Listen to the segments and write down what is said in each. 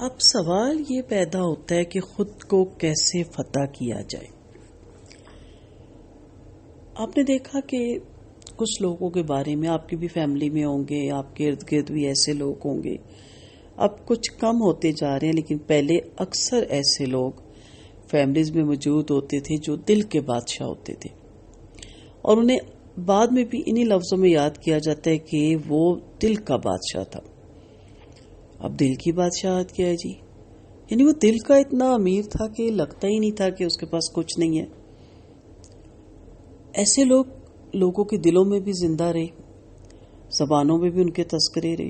اب سوال یہ پیدا ہوتا ہے کہ خود کو کیسے فتح کیا جائے. آپ نے دیکھا کہ کچھ لوگوں کے بارے میں، آپ کی بھی فیملی میں ہوں گے، آپ کے ارد گرد بھی ایسے لوگ ہوں گے. اب کچھ کم ہوتے جا رہے ہیں، لیکن پہلے اکثر ایسے لوگ فیملیز میں موجود ہوتے تھے جو دل کے بادشاہ ہوتے تھے، اور انہیں بعد میں بھی انہی لفظوں میں یاد کیا جاتا ہے کہ وہ دل کا بادشاہ تھا. اب دل کی بادشاہت کیا ہے جی؟ یعنی وہ دل کا اتنا امیر تھا کہ لگتا ہی نہیں تھا کہ اس کے پاس کچھ نہیں ہے. ایسے لوگوں کے دلوں میں بھی زندہ رہے، زبانوں میں بھی ان کے تذکرے رہے.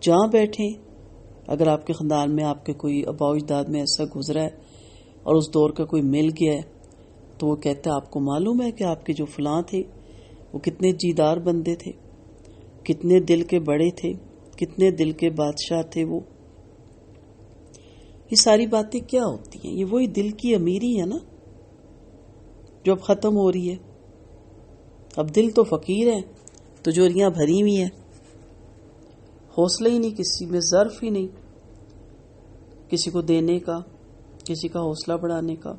جہاں بیٹھیں، اگر آپ کے خاندان میں آپ کے کوئی آباء و اجداد میں ایسا گزرا ہے اور اس دور کا کوئی مل گیا ہے، تو وہ کہتا ہے آپ کو معلوم ہے کہ آپ کے جو فلاں تھے وہ کتنے جیدار بندے تھے، کتنے دل کے بڑے تھے، کتنے دل کے بادشاہ تھے وہ. یہ ساری باتیں کیا ہوتی ہیں؟ یہ وہی دل کی امیری ہے نا، جو اب ختم ہو رہی ہے. اب دل تو فقیر ہے، تجوریاں بھری ہوئی ہیں، حوصلہ ہی نہیں کسی میں، ظرف ہی نہیں کسی کو دینے کا، کسی کا حوصلہ بڑھانے کا.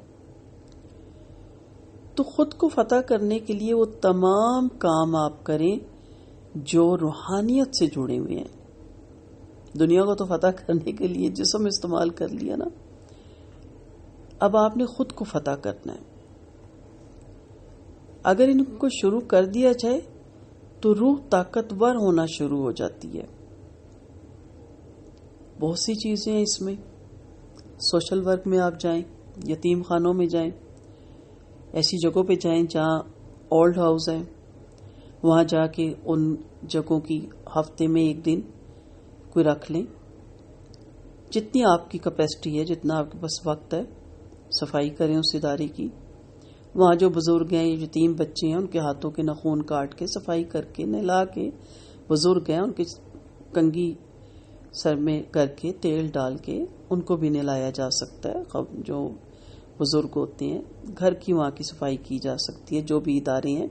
تو خود کو فتح کرنے کے لیے وہ تمام کام آپ کریں جو روحانیت سے جڑے ہوئے ہیں. دنیا کو تو فتح کرنے کے لیے جسم استعمال کر لیا نا، اب آپ نے خود کو فتح کرنا ہے. اگر ان کو شروع کر دیا جائے تو روح طاقتور ہونا شروع ہو جاتی ہے. بہت سی چیزیں ہیں اس میں. سوشل ورک میں آپ جائیں، یتیم خانوں میں جائیں، ایسی جگہوں پہ جائیں جہاں اولڈ ہاؤس ہیں، وہاں جا کے ان جگہوں کی ہفتے میں ایک دن کوئی رکھ لیں. جتنی آپ کی کیپیسٹی ہے، جتنا آپ کے پاس وقت ہے، صفائی کریں اس ادارے کی. وہاں جو بزرگ ہیں، یتیم بچے ہیں، ان کے ہاتھوں کے ناخن کاٹ کے، صفائی کر کے، نہلا کے، بزرگ ہیں ان کی کنگھی سر میں کر کے، تیل ڈال کے ان کو بھی نہلایا جا سکتا ہے. جو بزرگ ہوتے ہیں، گھر کی وہاں کی صفائی کی جا سکتی ہے. جو بھی ادارے ہیں،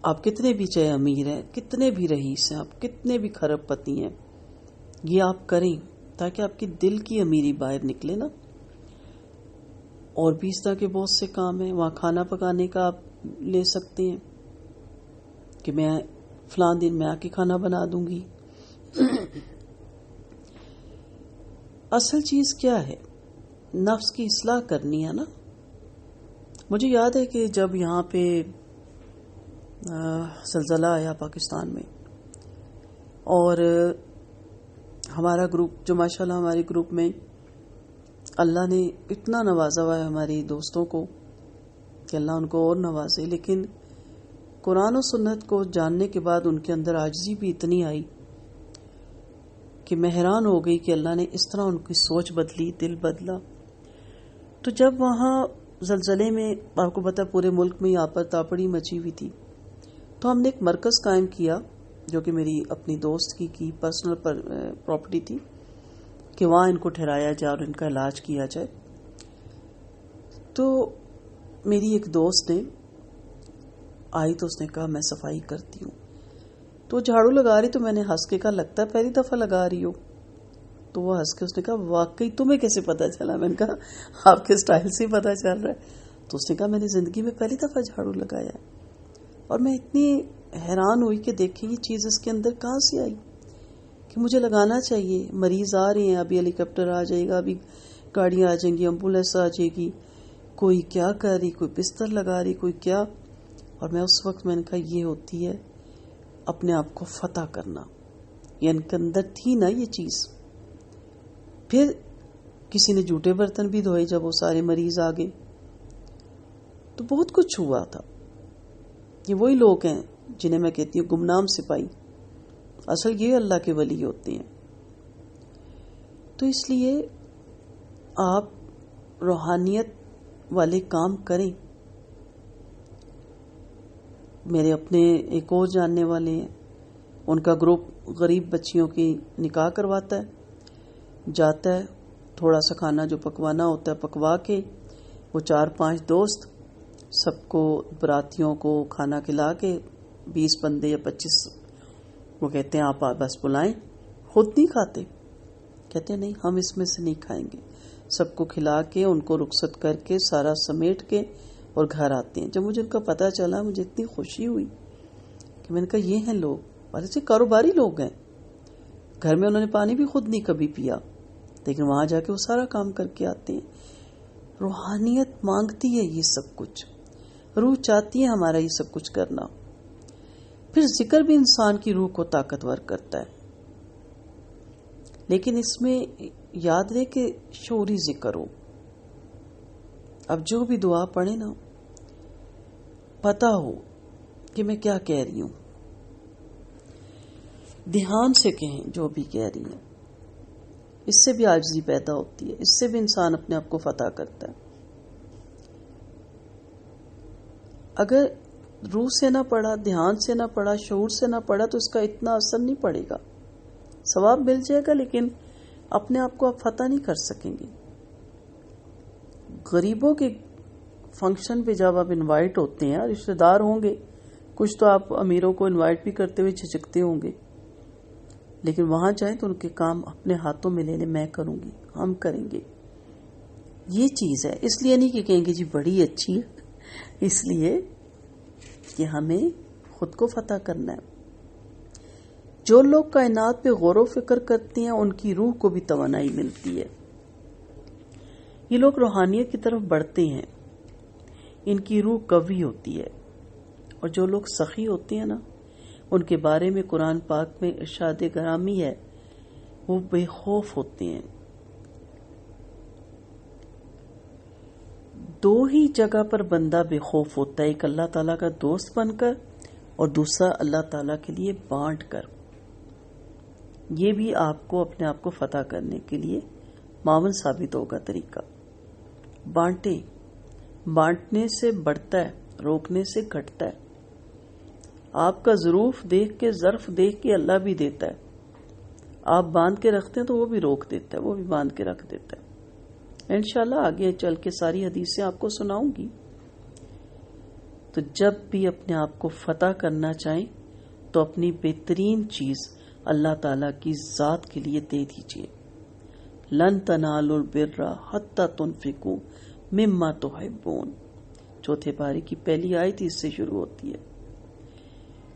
آپ کتنے بھی چاہے امیر ہیں، کتنے بھی رئیس ہیں، آپ کتنے بھی کھرب پتی ہیں، یہ آپ کریں تاکہ آپ کی دل کی امیری باہر نکلے نا. اور بھی اس طرح کے بہت سے کام ہیں. وہاں کھانا پکانے کا آپ لے سکتے ہیں کہ میں فلاں دن میں آ کے کھانا بنا دوں گی. اصل چیز کیا ہے؟ نفس کی اصلاح کرنی ہے نا. مجھے یاد ہے کہ جب یہاں پہ زلزلہ آیا پاکستان میں، اور ہمارا گروپ، جو ماشاءاللہ ہمارے گروپ میں اللہ نے اتنا نوازا ہوا ہے ہماری دوستوں کو کہ اللہ ان کو اور نوازے، لیکن قرآن و سنت کو جاننے کے بعد ان کے اندر عاجزی بھی اتنی آئی کہ میں حیران ہو گئی کہ اللہ نے اس طرح ان کی سوچ بدلی، دل بدلا. تو جب وہاں زلزلے میں، آپ کو پتا پورے ملک میں آپر تاپڑی مچی ہوئی تھی، تو ہم نے ایک مرکز قائم کیا جو کہ میری اپنی دوست کی پرسنل پراپرٹی تھی، کہ وہاں ان کو ٹھہرایا جائے اور ان کا علاج کیا جائے. تو میری ایک دوست نے آئی تو اس نے کہا میں صفائی کرتی ہوں. تو جھاڑو لگا رہی، تو میں نے ہنس کے کہا لگتا ہے پہلی دفعہ لگا رہی ہو. تو وہ ہنس کے اس نے کہا واقعی تمہیں کیسے پتا چلا؟ میں نے کہا آپ کے سٹائل سے ہی پتا چل رہا ہے. تو اس نے کہا میں نے زندگی میں پہلی دفعہ جھاڑو لگایا ہے. اور میں اتنی حیران ہوئی کہ دیکھیں یہ چیز اس کے اندر کہاں سے آئی کہ مجھے لگانا چاہیے. مریض آ رہے ہیں، ابھی ہیلی کاپٹر آ جائے گا، ابھی گاڑیاں آ جائیں گی، ایمبولینس آ جائے گی، کوئی کیا کر رہی، کوئی بستر لگا رہی، کوئی کیا. اور میں اس وقت میں نے کہا یہ ہوتی ہے اپنے آپ کو فتح کرنا. یہ ان کے اندر تھی نا یہ چیز. پھر کسی نے جھوٹے برتن بھی دھوئے جب وہ سارے مریض آ گئے. تو بہت کچھ ہوا تھا. یہ وہی لوگ ہیں جنہیں میں کہتی ہوں گمنام سپاہی. اصل یہ اللہ کے ولی ہوتے ہیں. تو اس لیے آپ روحانیت والے کام کریں. میرے اپنے ایک اور جاننے والے ہیں، ان کا گروپ غریب بچیوں کی نکاح کرواتا ہے. جاتا ہے، تھوڑا سا کھانا جو پکوانا ہوتا ہے پکوا کے، وہ 4-5 دوست سب کو، براتیوں کو کھانا کھلا کے، 20 بندے یا 25، وہ کہتے ہیں آپ بس بلائیں، خود نہیں کھاتے. کہتے ہیں نہیں ہم اس میں سے نہیں کھائیں گے. سب کو کھلا کے ان کو رخصت کر کے سارا سمیٹ کے اور گھر آتے ہیں. جب مجھے ان کا پتہ چلا مجھے اتنی خوشی ہوئی کہ میں نے کہا یہ ہیں لوگ، اور ایسے کاروباری لوگ ہیں. گھر میں انہوں نے پانی بھی خود نہیں کبھی پیا، لیکن وہاں جا کے وہ سارا کام کر کے آتے ہیں. روحانیت مانگتی ہے یہ سب کچھ، روح چاہتی ہے ہمارا یہ سب کچھ کرنا. پھر ذکر بھی انسان کی روح کو طاقتور کرتا ہے، لیکن اس میں یاد رہے کہ شعوری ذکر ہو. اب جو بھی دعا پڑھے نا پتہ ہو کہ میں کیا کہہ رہی ہوں، دھیان سے کہیں جو بھی کہہ رہی ہیں. اس سے بھی عاجزی پیدا ہوتی ہے، اس سے بھی انسان اپنے آپ کو فتح کرتا ہے. اگر روح سے نہ پڑھا، دھیان سے نہ پڑھا، شعور سے نہ پڑھا تو اس کا اتنا اثر نہیں پڑے گا. ثواب مل جائے گا لیکن اپنے آپ کو آپ فتح نہیں کر سکیں گے. غریبوں کے فنکشن پہ جب آپ انوائٹ ہوتے ہیں، رشتہ دار ہوں گے کچھ تو آپ امیروں کو انوائٹ بھی کرتے ہوئے جھجکتے ہوں گے، لیکن وہاں جائیں تو ان کے کام اپنے ہاتھوں میں لے لیں، میں کروں گی، ہم کریں گے. یہ چیز ہے. اس لیے نہیں کہ کہیں گے جی بڑی اچھی ہے، اس لیے کہ ہمیں خود کو فتح کرنا ہے. جو لوگ کائنات پہ غور و فکر کرتے ہیں ان کی روح کو بھی توانائی ملتی ہے. یہ لوگ روحانیت کی طرف بڑھتے ہیں، ان کی روح قوی ہوتی ہے. اور جو لوگ سخی ہوتے ہیں نا، ان کے بارے میں قرآن پاک میں ارشاد گرامی ہے، وہ بے خوف ہوتے ہیں. دو ہی جگہ پر بندہ بے خوف ہوتا ہے، ایک اللہ تعالیٰ کا دوست بن کر اور دوسرا اللہ تعالیٰ کے لیے بانٹ کر. یہ بھی آپ کو اپنے آپ کو فتح کرنے کے لیے معاون ثابت ہوگا طریقہ. بانٹے، بانٹنے سے بڑھتا ہے، روکنے سے گھٹتا ہے. آپ کا ظروف دیکھ کے، ظرف دیکھ کے اللہ بھی دیتا ہے. آپ باندھ کے رکھتے ہیں تو وہ بھی روک دیتا ہے، وہ بھی باندھ کے رکھ دیتا ہے. انشاءاللہ آگے چل کے ساری حدیثیں آپ کو سناؤں گی. تو جب بھی اپنے آپ کو فتح کرنا چاہیں تو اپنی بہترین چیز اللہ تعالیٰ کی ذات کے لیے دے دیجیے. لن تنالوا البر حتی تنفقوا مما تحبون، چوتھے پارے کی پہلی آیت اس سے شروع ہوتی ہے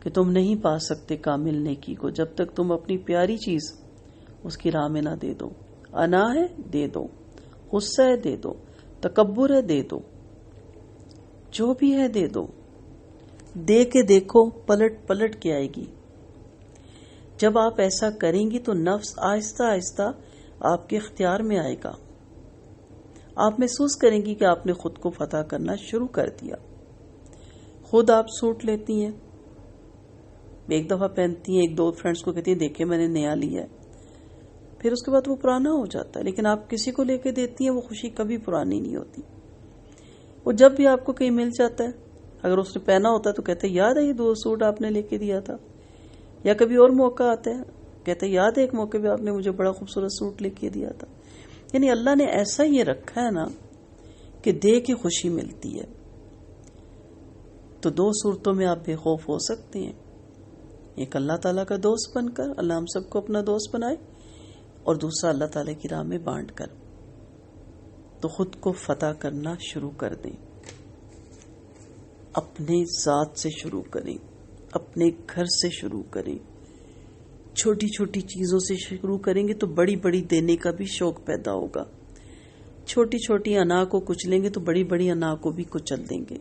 کہ تم نہیں پا سکتے کامل نیکی کو جب تک تم اپنی پیاری چیز اس کی راہ میں نہ دے دو. انا ہے دے دو، غصہ ہے دے دو، تکبر ہے دے دو، جو بھی ہے دے دو. دے کے دیکھو، پلٹ پلٹ کے آئے گی. جب آپ ایسا کریں گی تو نفس آہستہ آہستہ آپ کے اختیار میں آئے گا. آپ محسوس کریں گی کہ آپ نے خود کو فتح کرنا شروع کر دیا. خود آپ سوٹ لیتی ہیں، ایک دفعہ پہنتی ہیں، ایک دو فرینڈز کو کہتی ہیں دیکھیں میں نے نیا لیا ہے، پھر اس کے بعد وہ پرانا ہو جاتا ہے. لیکن آپ کسی کو لے کے دیتی ہیں، وہ خوشی کبھی پرانی نہیں ہوتی. وہ جب بھی آپ کو کہیں مل جاتا ہے، اگر اس نے پہنا ہوتا ہے تو کہتے ہیں یاد ہے یہ دو سوٹ آپ نے لے کے دیا تھا. یا کبھی اور موقع آتا ہے، کہتے ہیں یاد ہے ایک موقع پہ آپ نے مجھے بڑا خوبصورت سوٹ لے کے دیا تھا. یعنی اللہ نے ایسا یہ رکھا ہے نا کہ دے کے خوشی ملتی ہے. تو دو صورتوں میں آپ بے خوف ہو سکتے ہیں. ایک اللہ تعالیٰ کا دوست بن کر، اللہ ہم سب کو اپنا دوست بنائے، اور دوسرا اللہ تعالیٰ کی راہ میں بانٹ کر. تو خود کو فتح کرنا شروع کر دیں. اپنے ذات سے شروع کریں، اپنے گھر سے شروع کریں. چھوٹی چھوٹی چیزوں سے شروع کریں گے تو بڑی بڑی دینے کا بھی شوق پیدا ہوگا. چھوٹی چھوٹی انا کو کچلیں گے تو بڑی بڑی انا کو بھی کچل دیں گے.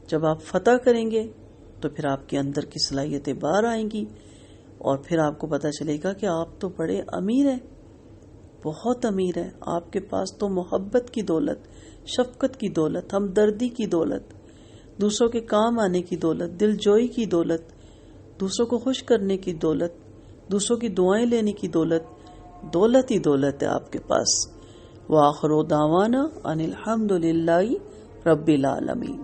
جب آپ فتح کریں گے تو پھر آپ کے اندر کی صلاحیتیں باہر آئیں گی، اور پھر آپ کو پتہ چلے گا کہ آپ تو بڑے امیر ہیں، بہت امیر ہیں. آپ کے پاس تو محبت کی دولت، شفقت کی دولت، ہمدردی کی دولت، دوسروں کے کام آنے کی دولت، دل جوئی کی دولت، دوسروں کو خوش کرنے کی دولت، دوسروں کی دعائیں لینے کی دولت، دولت ہی دولت ہے آپ کے پاس. وآخر دعوانا ان الحمد للہ رب العالمین.